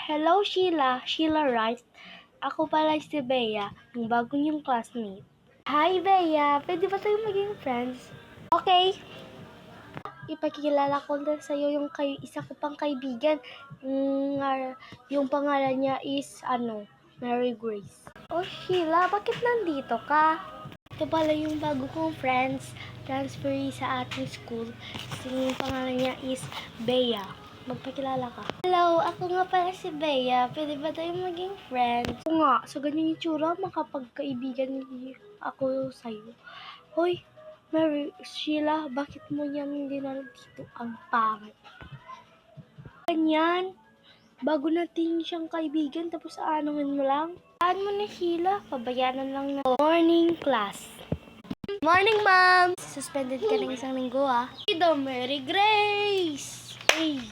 Hello, Sheila. Sheila Rice. Ako pala si Bea, yung bago niyong classmate. Hi, Bea. Pwede ba tayo maging friends? Okay. Ipakikilala ko na sa'yo yung isa ko pang kaibigan. Yung pangalan niya is, Mary Grace. Oh, Sheila, bakit nandito ka? Ito pala yung bago kong friends, transferee sa ating school. Yung pangalan niya is Bea. Magpakilala ka. Hello, ako nga pala si Bea. Pwede ba tayo maging friends? Oo nga, sa ganyan yung tsura, makapagkaibigan ako sa'yo. Hoy, Mary, Sheila, bakit mo yan dinala dito? Ang pangit. Ganyan, bago natin siyang kaibigan, tapos aanuhin mo lang. Saan mo na, Sheila? Pabayanan lang na. Morning class. Morning, ma'am! Suspended ka ng isang linggo, ah. Ito, Mary Grace! Hey!